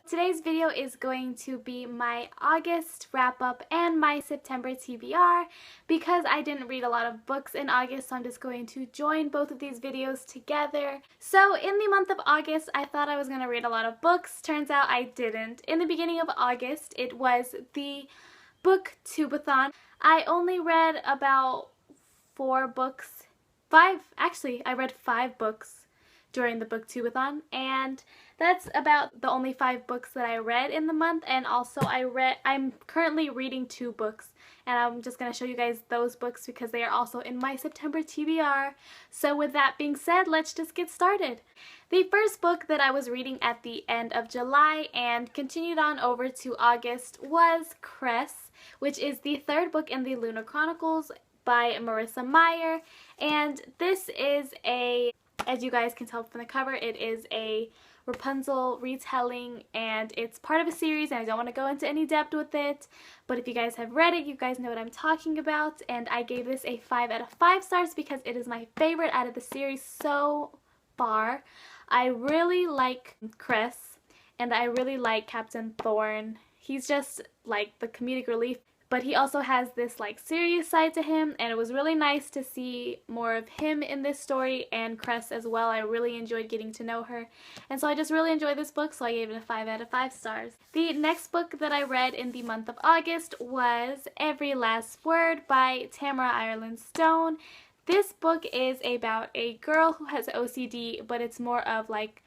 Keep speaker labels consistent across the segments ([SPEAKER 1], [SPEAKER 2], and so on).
[SPEAKER 1] Today's video is going to be my August wrap-up and my September TBR because I didn't read a lot of books in August, so I'm just going to join both of these videos together. So in the month of August, I thought I was going to read a lot of books. Turns out I didn't. In the beginning of August, it was the book-tubeathon. I only read about 4 books. 5, actually, I read 5 books during the booktubeathon, and that's about the only 5 books that I read in the month. And also I'm currently reading 2 books, and I'm just going to show you guys those books because they are also in my September TBR. So with that being said, let's just get started. The first book that I was reading at the end of July and continued on over to August was Cress, which is the 3rd book in the Lunar Chronicles by Marissa Meyer, and this is as you guys can tell from the cover, it is a Rapunzel retelling, and it's part of a series, and I don't want to go into any depth with it, but if you guys have read it, you guys know what I'm talking about. And I gave this a 5 out of 5 stars because it is my favorite out of the series so far. I really like Chris, and I really like Captain Thorne. He's just like the comedic relief, but he also has this like serious side to him, and it was really nice to see more of him in this story, and Cress as well. I really enjoyed getting to know her, and so I just really enjoyed this book, so I gave it a 5 out of 5 stars. The next book that I read in the month of August was Every Last Word by Tamara Ireland Stone. This book is about a girl who has OCD, but it's more of like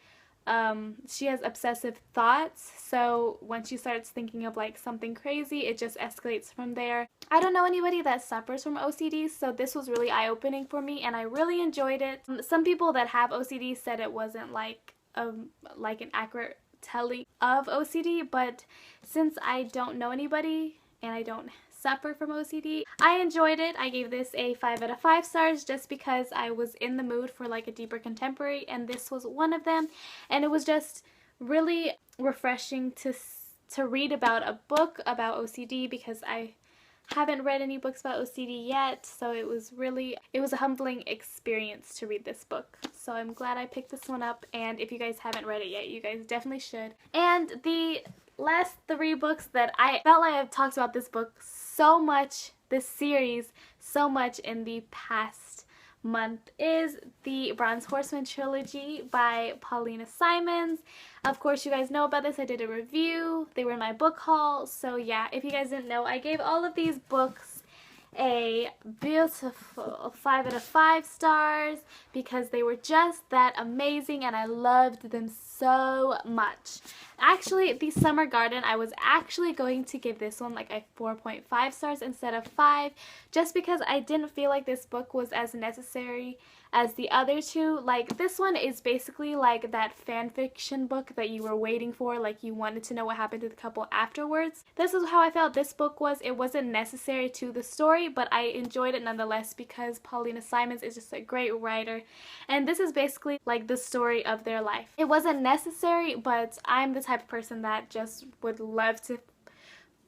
[SPEAKER 1] she has obsessive thoughts, so when she starts thinking of like something crazy, it just escalates from there. I don't know anybody that suffers from OCD, so this was really eye-opening for me, and I really enjoyed it. Some people that have OCD said it wasn't like an accurate telling of OCD, but since I don't know anybody and I don't suffer from OCD, I enjoyed it. I gave this a 5 out of 5 stars just because I was in the mood for like a deeper contemporary, and this was one of them, and it was just really refreshing to read about a book about OCD because I haven't read any books about OCD yet, so it was a humbling experience to read this book. So I'm glad I picked this one up, and if you guys haven't read it yet, you guys definitely should. And the last 3 books that I felt like I've talked about this book so much, this series so much in the past month, is the Bronze Horseman trilogy by Paulina Simons. Of course, you guys know about this. I did a review. They were in my book haul. So yeah, if you guys didn't know, I gave all of these books a beautiful 5 out of 5 stars because they were just that amazing, and I loved them so much. Actually, the Summer Garden, I was actually going to give this one like a 4.5 stars instead of 5, just because I didn't feel like this book was as necessary as the other 2. Like, this one is basically like that fan fiction book that you were waiting for, like you wanted to know what happened to the couple afterwards. This is how I felt this book was. It wasn't necessary to the story, but I enjoyed it nonetheless because Paulina Simons is just a great writer, and this is basically like the story of their life. It wasn't necessary, but I'm the type of person that just would love to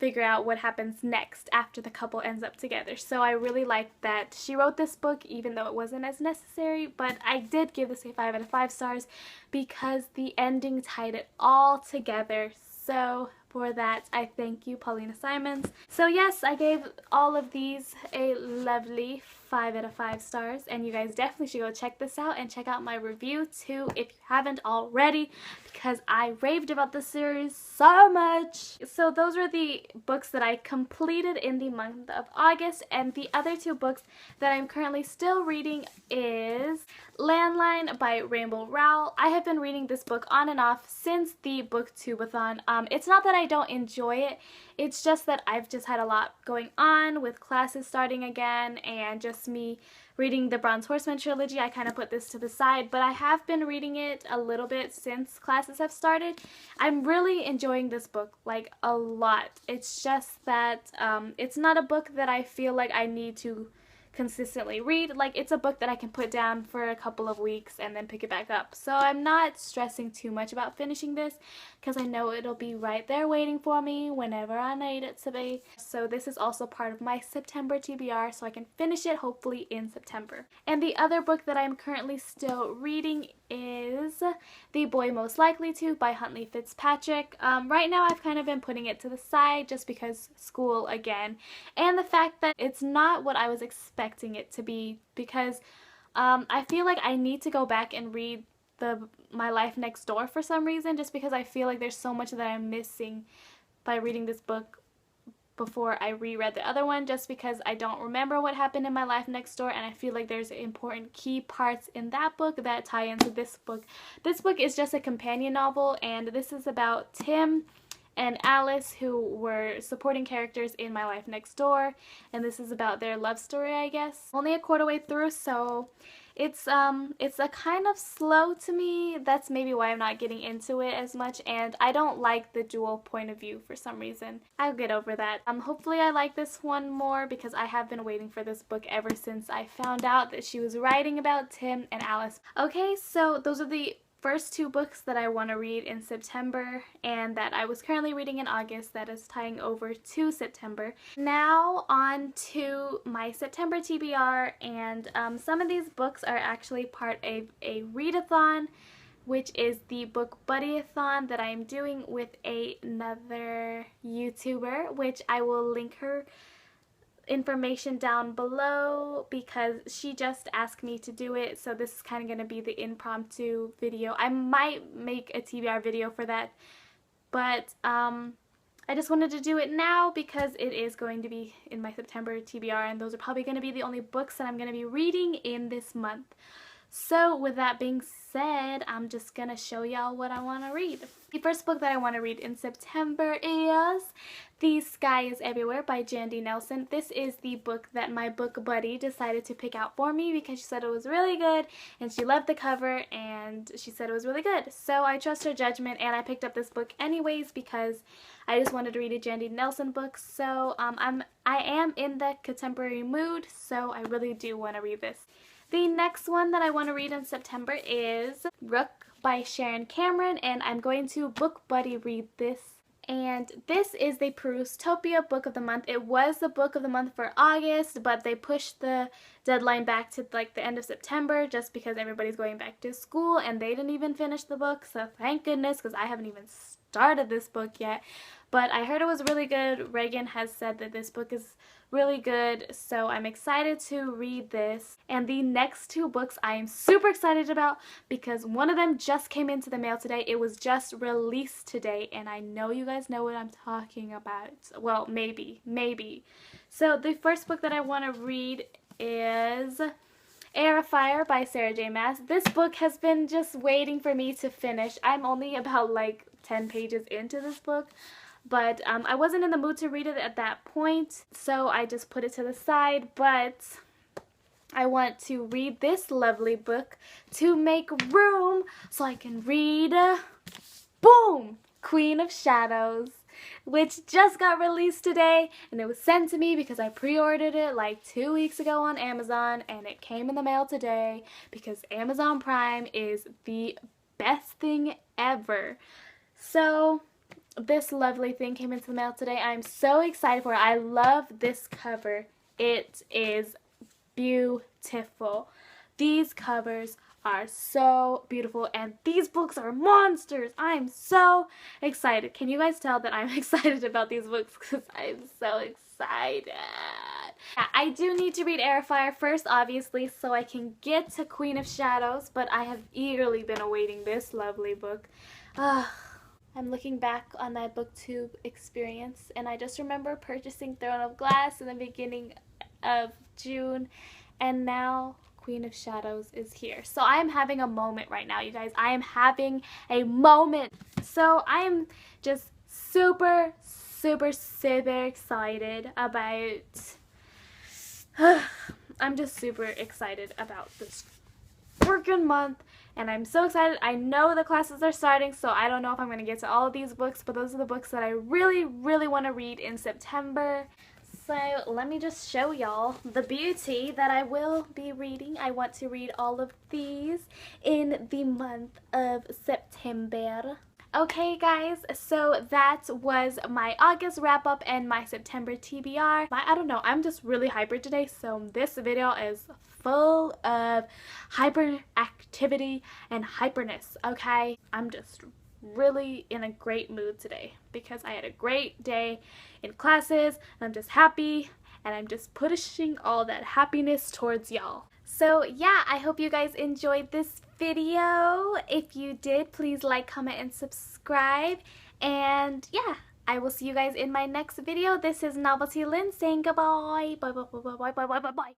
[SPEAKER 1] figure out what happens next after the couple ends up together. So I really liked that she wrote this book, even though it wasn't as necessary, but I did give this a 5 out of 5 stars because the ending tied it all together. So for that, I thank you, Paulina Simons. So yes, I gave all of these a lovely 5 out of 5 stars, and you guys definitely should go check this out and check out my review too if you haven't already, because I raved about this series so much. So those were the books that I completed in the month of August, and the other 2 books that I'm currently still reading is Landline by Rainbow Rowell. I have been reading this book on and off since the booktubeathon. It's not that I don't enjoy it, it's just that I've just had a lot going on with classes starting again, and just me reading the Bronze Horseman trilogy. I kind of put this to the side, but I have been reading it a little bit since classes have started. I'm really enjoying this book, like a lot. It's just that it's not a book that I feel like I need to consistently read. Like, it's a book that I can put down for a couple of weeks and then pick it back up. So I'm not stressing too much about finishing this because I know it'll be right there waiting for me whenever I need it to be. So this is also part of my September TBR, so I can finish it hopefully in September. And the other book that I'm currently still reading is The Boy Most Likely To by Huntley Fitzpatrick. Right now I've kind of been putting it to the side just because school again, and the fact that it's not what I was expecting it to be, because I feel like I need to go back and read My Life Next Door for some reason, just because I feel like there's so much that I'm missing by reading this book before I reread the other one, just because I don't remember what happened in My Life Next Door, and I feel like there's important key parts in that book that tie into this book. This book is just a companion novel, and this is about Tim and Alice, who were supporting characters in My Life Next Door, and this is about their love story, I guess. Only a quarter way through, so it's a kind of slow to me. That's maybe why I'm not getting into it as much, and I don't like the dual point of view for some reason. I'll get over that. Hopefully I like this one more, because I have been waiting for this book ever since I found out that she was writing about Tim and Alice. Okay, so those are the first two books that I want to read in September and that I was currently reading in August that is tying over to September. Now on to my September TBR, and some of these books are actually part of a readathon, which is the book buddy-a-thon that I am doing with another YouTuber, which I will link her information down below because she just asked me to do it. So this is kind of going to be the impromptu video. I might make a TBR video for that, but I just wanted to do it now because it is going to be in my September TBR, and those are probably going to be the only books that I'm going to be reading in this month. So with that being said, I'm just going to show y'all what I want to read. The first book that I want to read in September is The Sky is Everywhere by Jandy Nelson. This is the book that my book buddy decided to pick out for me because she said it was really good and she loved the cover and she said it was really good. So I trust her judgment and I picked up this book anyways because I just wanted to read a Jandy Nelson book. So I am in the contemporary mood, so I really do want to read this. The next one that I want to read in September is Rook by Sharon Cameron, and I'm going to book buddy read this. And this is the Perustopia book of the month. It was the book of the month for August, but they pushed the deadline back to like the end of September just because everybody's going back to school and they didn't even finish the book. So thank goodness, because I haven't even started this book yet. But I heard it was really good. Reagan has said that this book is really good, so I'm excited to read this. And the next two books I am super excited about because one of them just came into the mail today. It was just released today, and I know you guys know what I'm talking about. Well, maybe. So the first book that I want to read is Air of Fire by Sarah J. Maas. This book has been just waiting for me to finish. I'm only about like 10 pages into this book. But I wasn't in the mood to read it at that point, so I just put it to the side. But I want to read this lovely book to make room so I can read, boom, Queen of Shadows, which just got released today, and it was sent to me because I pre-ordered it like 2 weeks ago on Amazon, and it came in the mail today because Amazon Prime is the best thing ever. So this lovely thing came into the mail today. I'm so excited for it. I love this cover. It is beautiful. These covers are so beautiful and these books are monsters. I'm so excited. Can you guys tell that I'm excited about these books because I'm so excited. I do need to read Air of Fire first, obviously, so I can get to Queen of Shadows, but I have eagerly been awaiting this lovely book. I'm looking back on my booktube experience, and I just remember purchasing Throne of Glass in the beginning of June, and now Queen of Shadows is here. So I am having a moment right now, you guys. I am having a moment. So I am just super excited about I'm just super excited about this freaking month, and I'm so excited. I know the classes are starting, so I don't know if I'm going to get to all of these books, but those are the books that I really want to read in September. So let me just show y'all the beauty that I will be reading. I want to read all of these in the month of September. Okay guys, so that was my August wrap up and my September TBR. I don't know, I'm just really hyper today, so this video is full of hyperactivity and hyperness, okay? I'm just really in a great mood today because I had a great day in classes and I'm just happy and I'm just pushing all that happiness towards y'all. So yeah, I hope you guys enjoyed this video. If you did, please like, comment, and subscribe. And yeah, I will see you guys in my next video. This is Novelty Lynn saying goodbye. Bye bye bye bye bye bye bye bye bye.